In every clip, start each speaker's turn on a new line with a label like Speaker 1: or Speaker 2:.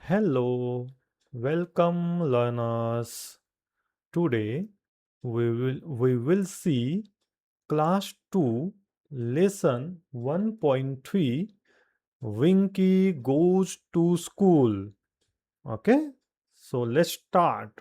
Speaker 1: Hello, welcome learners. Today we will see class 2 lesson 1.3 Winky goes to school. Okay? So let's start.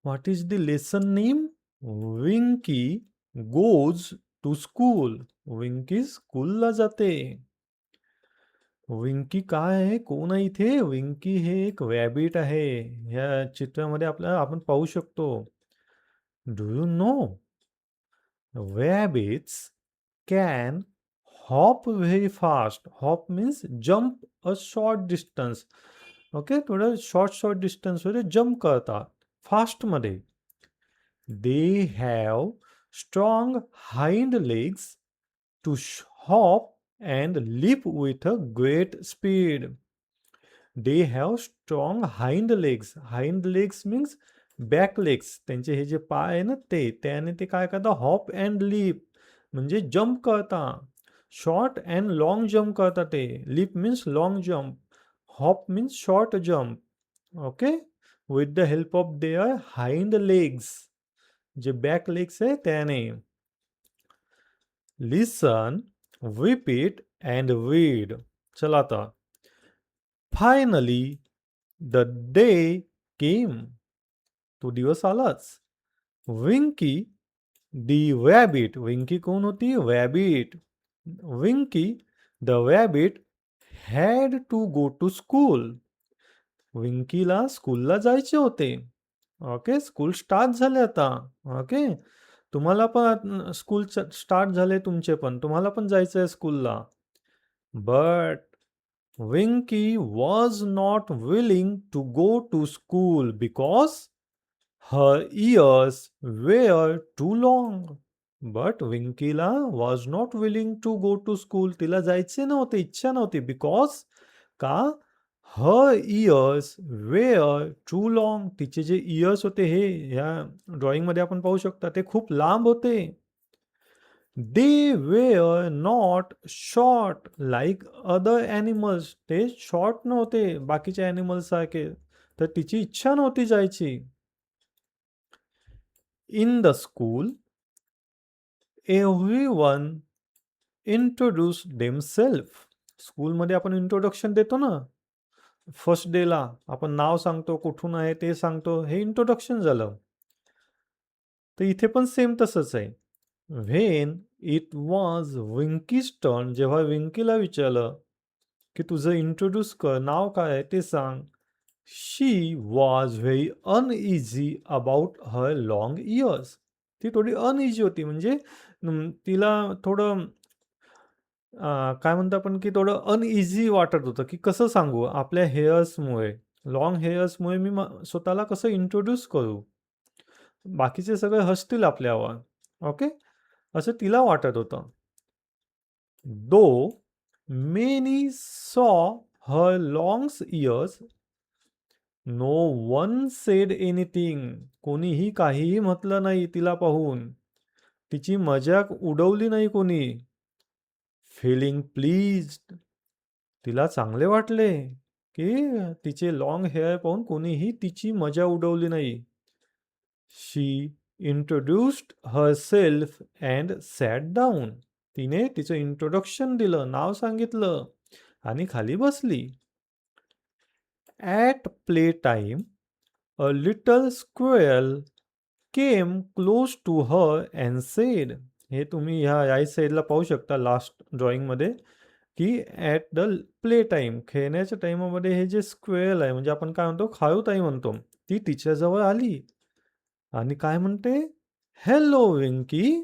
Speaker 1: What is the lesson name? Winky goes to school. Winky स्कूलला जाते. विंकी काय आहे? कोण आहे इथे? विंकी हे एक रॅबिट आहे. ह्या चित्रामध्ये आपल्याला आपण पाहू शकतो. Do you know? Rabbits can hop very fast. Hop means jump a short distance. Okay, थोडं शॉर्ट डिस्टन्सवर जम्प करतात फास्टमध्ये. They have strong hind legs to hop and leap with a great speed. They have strong hind legs. Hind legs means back legs. त्यांचे हे जे पाय आहे ना त्याने ते काय करतात? हॉप अँड लीप म्हणजे जम्प करता. शॉर्ट अँड लॉंग जम्प करतात ते. Leap means long jump. Hop means short jump. Okay, with the help of their hind legs. जे बॅक लेग्स आहे त्याने. Listen, repeat and read. चला आता. Finally the day came. तो दिवस आलाच. Winky the rabbit. विंकी कोण होती? Rabbit. Winky the rabbit had to go to school. विंकीला स्कूलला जायचे होते. ओके, स्कूल स्टार्ट झाले आता. ओके, तुम्हाला पण स्कूल स्टार्ट झाले तुमचे पण. तुम्हाला पण जायचं आहे स्कूलला. But Winky was not willing to go to school because her ears were too long. But विंकीला was not willing to go to school. तिला जायचे नव्हते, इच्छा नव्हती. Because का? Her ears were too long. तिचे जे इयर्स होते हे ह्या ड्रॉइंगमध्ये आपण पाहू शकता ते खूप लांब होते. They were not short like other animals. ते शॉर्ट नव्हते बाकीच्या ॲनिमल्स सारखे. तर तिची इच्छा नव्हती जायची. In the school, everyone introduced themselves. स्कूलमध्ये आपण इंट्रोडक्शन देतो ना, फर्स्ट डेला आपण नाव सांगतो, कुठून आहे ते सांगतो, हे इंट्रोडक्शन झालं. तर इथे पण सेम तसंच आहे. When it was Winkies turn, जेव्हा विंकीला विचारलं की तुझं इंट्रोड्यूस कर, नाव काय आहे ते सांग. She was very uneasy about her long ears. ती थोडी अनइझी होती म्हणजे तिला थोडं काय म्हणतो आपण की थोडं अनइझी वाटत होतं की कसं सांगू आपल्या हेअर्समुळे, लाँग हेअर्समुळे मी स्वतःला कसं इंट्रोड्यूस करू. बाकीचे सगळे हसतील आपल्यावर. ओके, असं तिला वाटत होतं. Though many saw her long ears, no one said anything. कोणीही काहीही म्हटलं नाही तिला पाहून. तिची मजाक उडवली नाही कोणी. Feeling pleased. तिला चांगले वाटले की तिचे लाँग हेअर पाहून कोणीही तिची मजा उडवली नाही. She introduced herself and sat down. तिने तिचं इंट्रोडक्शन दिलं, नाव सांगितलं आणि खाली बसली. At play time a little squirrel came close to her and said. हे तुम्ही ह्या साईडला पाहू शकता लास्ट ड्रॉइंगमध्ये की ॲट द प्ले टाईम, खेळण्याच्या टाईमामध्ये हे जे स्क्वेअर आहे म्हणजे आपण काय म्हणतो खारुताई म्हणतो, ती तिच्याजवळ आली आणि काय म्हणते, hello Winky,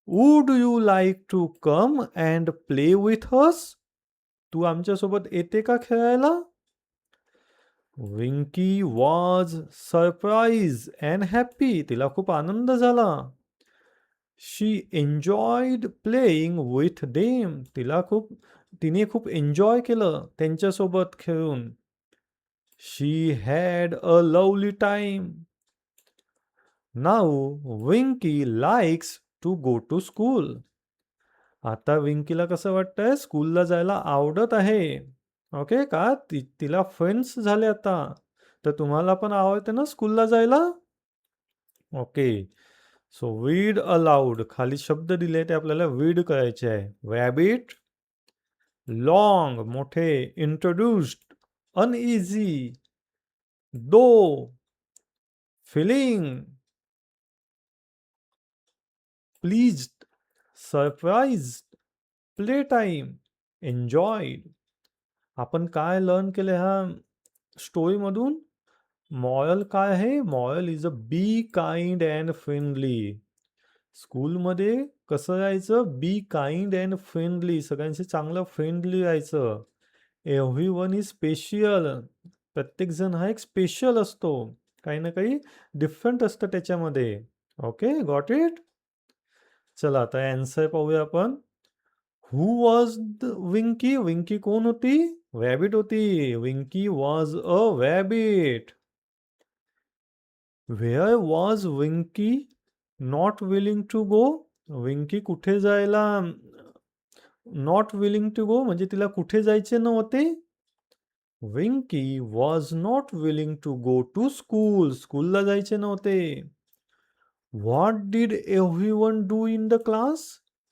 Speaker 1: would you like to come and play with us. तू आमच्यासोबत येते का खेळायला. Winky was surprise and happy. तिला खूप आनंद झाला. She enjoyed playing with them. तिने खूप एन्जॉय केलं त्यांच्यासोबत खेळून. She had a lovely time. Now Winky likes to go to school. आता विंकीला कसं वाटतंय स्कूलला जायला आवडत आहे. ओके. का तिला फ्रेंड्स झाले आता. तर तुम्हाला पण आवडते ना स्कूलला जायला? ओके. सो रीड अलाउड खाली शब्द दिले ते आपल्याला रीड करायचे आहे. रॅबिट, लाँग मोठे, introduced, uneasy, though, feeling, pleased, surprised, play time, enjoyed. आपण काय लर्न केले ह्या स्टोरीमधून? मॉरल काय आहे? Moral is a be kind and friendly. स्कूलमध्ये कसं राहायचं? Be kind and friendly. सगळ्यांशी चांगलं फ्रेंडली राहायचं. Everyone is special. प्रत्येकजण हा एक स्पेशल असतो. काही ना काही डिफरंट असतं त्याच्यामध्ये. Okay, got it? चला आता ॲन्सर पाहूया आपण. Who was Winky? विंकी कोण होती? रॅबिट होती. Winky was a rabbit. Where was Winky not willing to go? Winky कुठे जायला नॉट विलिंग टू गो म्हणजे तिला कुठे जायचे नव्हते? Winky was not willing to go to school. स्कूलला जायचे नव्हते. What did everyone do in the class?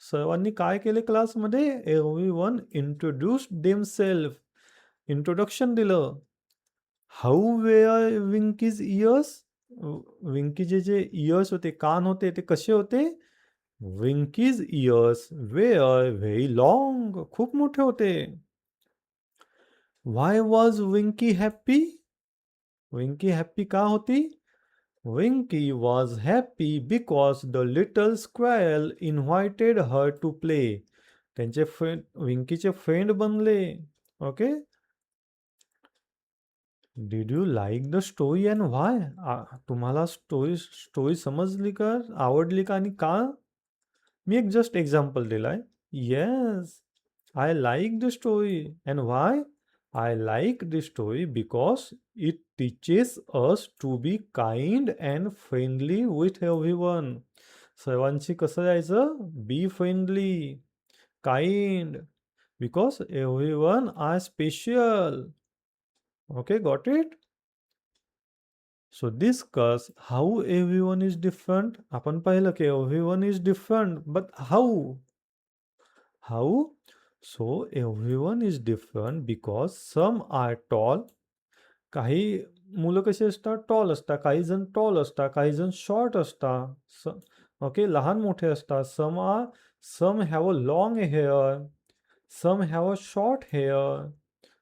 Speaker 1: सर्वांनी काय केले क्लासमध्ये? Everyone introduced themselves. इंट्रोडक्शन दिलं. How were Winky's ears? विंकीचे जे इयर्स होते, कान होते, ते कसे होते? Winky's ears were very long. खूप मोठे होते. Why was Winky happy? Winky happy का होती? Winky was happy because the little squirrel invited her to play. त्यांचे फ्रेंड विंकीचे फ्रेंड बनले. Okay. Did you like the story and why? तुम्हाला story story समजली का? आवडली का आणि का? मी एक जस्ट एक्झाम्पल दिलाय. Yes, I like the story and why? I like the story because it teaches us to be kind and friendly with everyone. सर्वांशी कसं राहायचं? Be friendly, kind, because everyone are special. Okay, got it? So discuss how everyone is different. आपण पाहिलं की everyone is different, but how? How? So everyone is different because some are tall. काही मुलं कशी असतात? टॉल असतात. काही जण टॉल असतात, काही जण शॉर्ट असतात. ओके, लहान मोठे असतात. Some have a long hair, some have a short hair.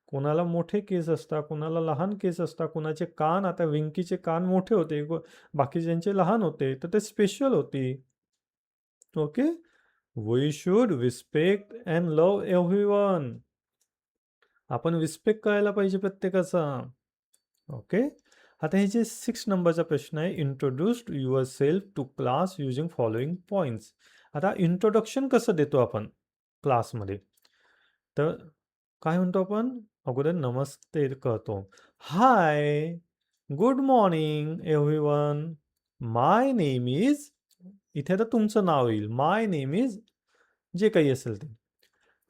Speaker 1: कोणाला मोठे केस असतात, कोणाला लहान केस असतात, कोणाचे कान, आता विंकीचे कान मोठे होते, बाकीच्यांचे लहान होते, तर ते स्पेशल होती. Okay. We should respect and love everyone. आपण रिस्पेक्ट करायला पाहिजे प्रत्येकाचा. ओके. आता हे जे 6 नंबरचा प्रश्न आहे, introduced yourself to class using following points. आता इंट्रोडक्शन कसं देतो आपण क्लासमध्ये? तर काय म्हणतो आपण? अगोदर नमस्ते करतो. Hi, good morning everyone. My name is, इथे आता तुमचं नाव येईल. माय नेम इज जे काही असेल ते.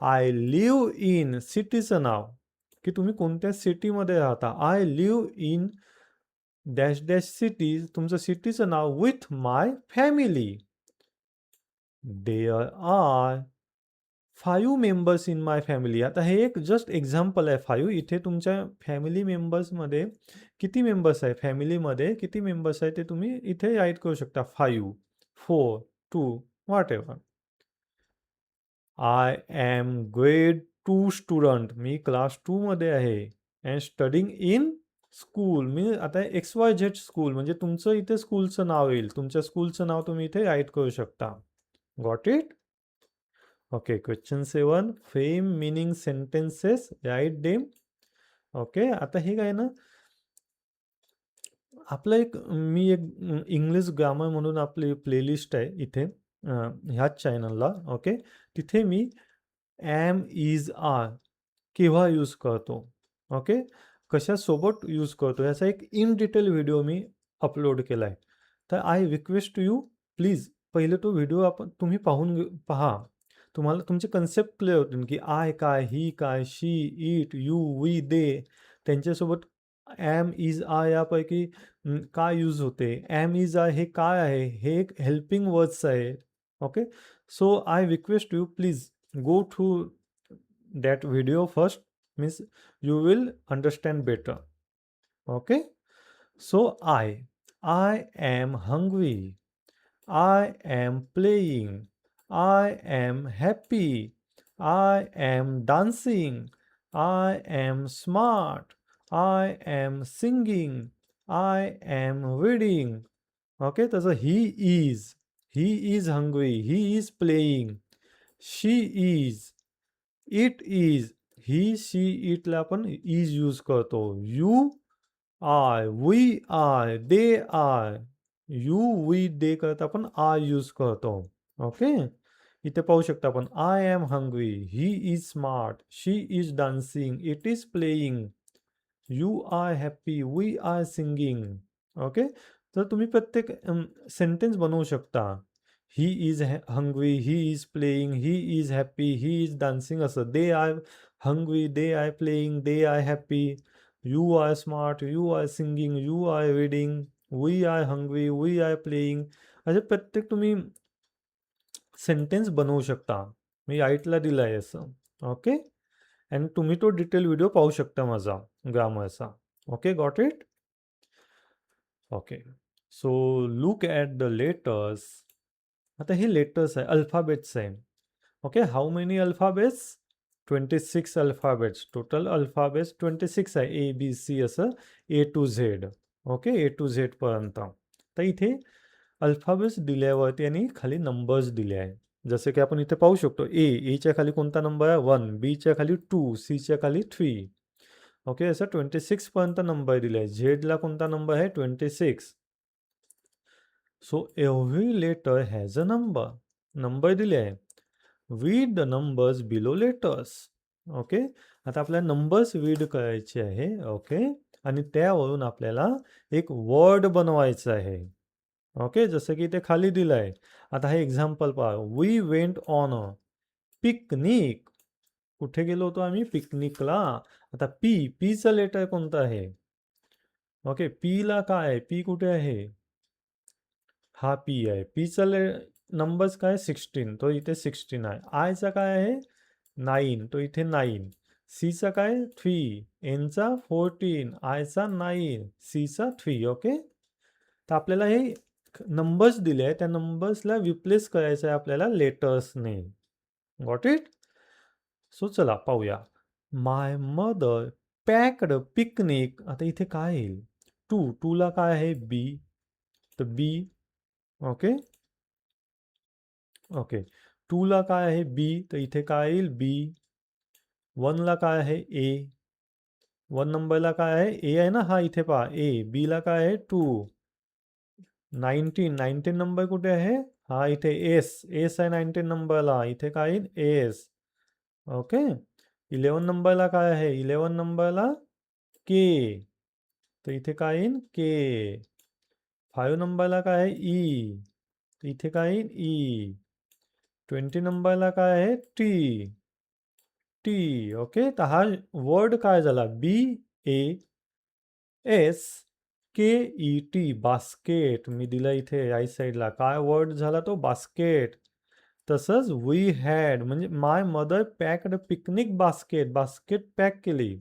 Speaker 1: आय लिव्ह इन, सिटीचं नाव, की तुम्ही कोणत्या सिटीमध्ये राहता. I live in dash dash city, तुमचं सिटीचं नाव, with my family. There are 5 members in my family. आता हे एक जस्ट एक्झाम्पल आहे 5. इथे तुमच्या फॅमिली मेंबर्समध्ये किती मेंबर्स आहे, फॅमिलीमध्ये किती मेंबर्स आहे ते तुम्ही इथे राईट करू शकता. 5, 4, 2, whatever. I am grade 2 student. मी क्लास 2 मध्ये आहे. And studying in school. मी आता XYZ स्कूल, म्हणजे तुमचं इथे स्कूलचं नाव येईल. तुमच्या स्कूलचं नाव तुम्ही इथे राईट करू शकता. Got it? Okay. Question 7, frame meaning sentences, write them. Okay. आता हे काय ना, आपलं मी एक इंग्लिश ग्रामर म्हणून आपली प्लेलिस्ट आहे इथे ह्याच चॅनलला. ओके. तिथे मी एम, इज, आर केव्हा यूज करतो, ओके, कशासोबत यूज करतो, याचा एक इन डिटेल व्हिडिओ मी अपलोड केला आहे. तर I request to you, please पहिले तो व्हिडिओ तुम्ही पहा. तुम्हाला तुमची कन्सेप्ट क्लिअर होतील, की आय काय, ही काय, शी, इट, यू, वी, दे. त्यांच्यासोबत ॲम, इज, आर यापैकी काय यूज होते. ॲम, इज, आर हे काय आहे? हे एक हेल्पिंग वर्ड्स आहे. Okay. So I request you please go through that video first, means you will understand better. Okay. So I am hungry. I am playing. I am happy. I am dancing. I am smart. I am singing. I am reading. Okay, तसं he is hungry. He is playing. She is. It is. He, she, it ला आपण is use करतो. You I, we I, they I. You, we, they करता आपण I use करतो. Okay. इथे पाहू शकता आपण I am hungry, he is smart, she is dancing, it is playing, you are happy, we are singing. Okay. तर तुम्ही प्रत्येक सेंटेन्स बनवू शकता. He is hungry, he is playing, he is happy, he is dancing असं. They I hungry, they I playing, they I happy, you are smart, you are singing, you are reading, we are hungry, we are playing. असे प्रत्येक तुम्ही sentence बनवू शकता. मी आईटला दिलं आहे असं. Okay. आणि तुम्ही तो डिटेल व्हिडिओ पाहू शकता माझा ग्रामरचा. Okay, got it? Okay. So look at the letters. आता हे लेटर्स आहे, अल्फाबेट्स आहे. Okay. How many alphabets? 26 alphabets. Total alphabets 26 आहे. ए, बी, सी असं A to Z. Okay. A to झेडपर्यंत. तर इथे अल्फाबेट्स दिल्यावरती आणि खाली नंबर्स दिले आहे. जसे की आपण इथे पाहू शकतो एच्या खाली कोणता नंबर आहे? 1, बीच्या खाली 2, सीच्या खाली 3. ओके. असं 26 पर्यंत नंबर दिले आहे. झेडला कोणता नंबर आहे? 26. So every letter has a number. Number दिले आहे. Read the numbers below letters. Okay. आता आपल्याला नंबर्स रीड करायचे आहे. ओके. आणि त्यावरून आपल्याला एक वर्ड बनवायचं आहे. ओके. जसं की ते खाली दिलं आहे. आता हे एक्झाम्पल पहा. We went on a picnic. कुठे गेलो होतो आम्ही? पिकनिकला. आता पीचं लेटर कोणतं आहे? ओके. पीला काय आहे? पी कुठे आहे? हा पी आहे. पीचा नंबर्स काय? 16. तो इथे 16 आहे. आयचा काय आहे? 9. तो इथे 9. सीचा काय? 3. एनचा 14. आयचा 9. सीचा 3. ओके. तर आपल्याला हे नंबर्स दिले आहे. त्या नंबर्सला रिप्लेस करायचं आहे आपल्याला लेटर्सने. Got it? सो चला पाहूया. माय मदर पॅक्ड पिकनिक. आता इथे काय येईल? 2 ला काय आहे? बी. तर बी. ओके. ओके. 2 ला काय आहे? बी. तर इथे काय येईल? बी. 1 ला काय आहे? ए. 1 नंबरला काय आहे? ए आहे ना? हा इथे पहा ए. बी ला काय आहे? 2. 19 नंबर कुठे आहे? हा इथे एस. एस आहे 19 नंबरला. इथे काय येईल? एस. ओके. 11 नंबरला काय आहे? 11 नंबरला के. तर इथे काय येईल? के. 5 नंबरला काय आहे? ई. तर इथे काय येईल? ई. 20 नंबरला काय आहे? टी. टी. ओके. तर हा वर्ड काय झाला? B A S K E T. Basket. मी दिला इथे राईट साईडला. काय वर्ड झाला तो? बास्केट. तसंच वी हॅड म्हणजे my mother packed picnic basket. Basket pack केली.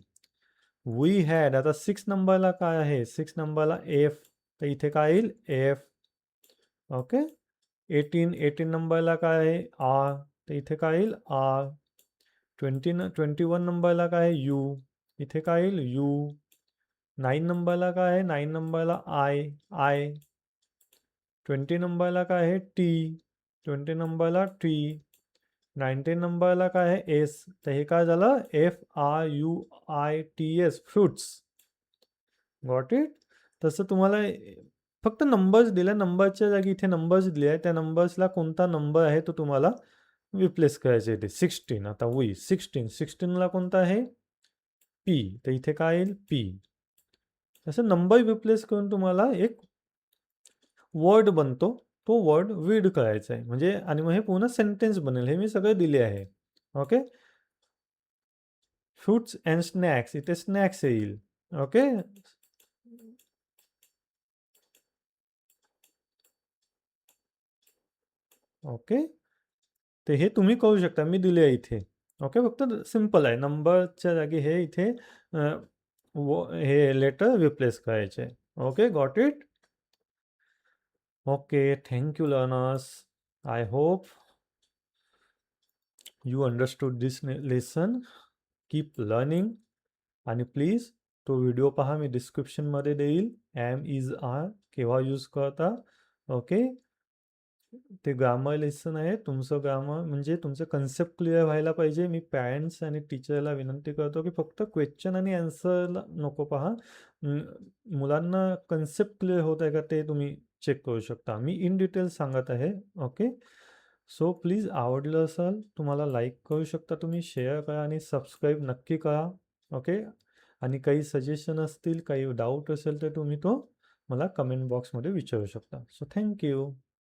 Speaker 1: We had. आता 6 नंबरला काय आहे? 6 नंबरला एफ. तर इथे काय येईल? एफ. ओके. 18 नंबरला काय आहे? आर. तर इथे काय येईल? आर. 21 नंबरला काय आहे? यू. इथे काय येईल? यू. 9 नंबरला काय आहे? 9 नंबरला आय. 20 नंबरला काय आहे? टी. 20 नंबरला टी. 19 नंबरला काय आहे? एस. तर हे काय झालं? FRUITS. फ्रुट्स. Got it? तसं तुम्हाला फक्त नंबर्स दिले. नंबरच्या जागी इथे नंबर्स दिले आहे. त्या नंबर्सला कोणता नंबर आहे तो तुम्हाला रिप्लेस करायचे इथे. 16. आता 16 ला कोणता आहे? पी. तर इथे काय येईल? पी. असं नंबर रिप्लेस करून तुम्हाला एक वर्ड बनतो. तो वर्ड वीड करायचा आहे. म्हणजे आणि मग हे पूर्ण सेंटेन्स बनेल. हे मी सगळे दिले आहे. ओके. फ्रुट्स अँड स्नॅक्स इथे स्नॅक्स येईल. ओके. ओके. तर हे तुम्ही करू शकता. मी दिले आहे इथे. ओके. फक्त सिंपल आहे. नंबरच्या जागी हे इथे अ, हे लेटर रिप्लेस करायचे. Okay. Got it? Okay. Thank you learners. I hope you understood this lesson. Keep learning आणि प्लीज तो व्हिडिओ पहा. मी डिस्क्रिप्शनमध्ये देईल. एम, इज, आर केव्हा यूज करता. ओके. ते ग्रामर लेसन आहे. तुमचं ग्रामर म्हणजे तुमचं कन्सेप्ट क्लिअर व्हायला पाहिजे. मी पॅरेंट्स आणि टीचरला विनंती करतो, की फक्त क्वेश्चन आणि ॲन्सरला नको पहा. अं, मुलांना कन्सेप्ट क्लिअर होत आहे का ते तुम्ही चेक करू शकता. मी इन डिटेल सांगत आहे. ओके. सो प्लीज आवडलं असेल तुम्हाला लाईक करू शकता तुम्ही, शेअर करा आणि सबस्क्राईब नक्की करा. ओके. आणि काही सजेशन असतील, काही डाऊट असेल तर तुम्ही तो मला कमेंट बॉक्समध्ये विचारू शकता. So thank you.